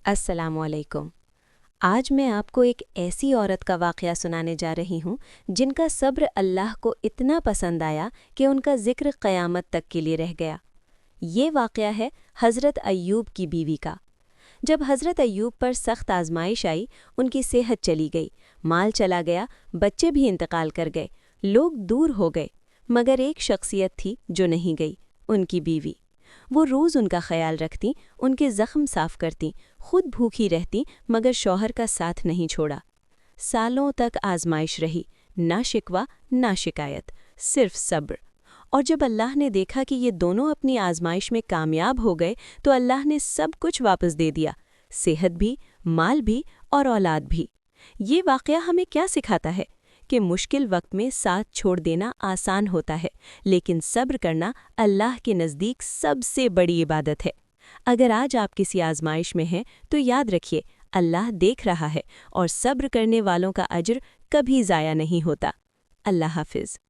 السلام علیکم۔ آج میں آپ کو ایک ایسی عورت کا واقعہ سنانے جا رہی ہوں جن کا صبر اللہ کو اتنا پسند آیا کہ ان کا ذکر قیامت تک کے لیے رہ گیا۔ یہ واقعہ ہے حضرت ایوب کی بیوی کا۔ جب حضرت ایوب پر سخت آزمائش آئی، ان کی صحت چلی گئی، مال چلا گیا، بچے بھی انتقال کر گئے، لوگ دور ہو گئے، مگر ایک شخصیت تھی جو نہیں گئی، ان کی بیوی۔ وہ روز ان کا خیال رکھتی، ان کے زخم صاف کرتی، خود بھوکی رہتی مگر شوہر کا ساتھ نہیں چھوڑا۔ سالوں تک آزمائش رہی، نہ شکوہ نہ شکایت، صرف صبر۔ اور جب اللہ نے دیکھا کہ یہ دونوں اپنی آزمائش میں کامیاب ہو گئے تو اللہ نے سب کچھ واپس دے دیا، صحت بھی، مال بھی اور اولاد بھی۔ یہ واقعہ ہمیں کیا سکھاتا ہے؟ کہ مشکل وقت میں ساتھ چھوڑ دینا آسان ہوتا ہے، لیکن صبر کرنا اللہ کے نزدیک سب سے بڑی عبادت ہے۔ اگر آج آپ کسی آزمائش میں ہیں تو یاد رکھیے، اللہ دیکھ رہا ہے اور صبر کرنے والوں کا اجر کبھی ضائع نہیں ہوتا۔ اللہ حافظ۔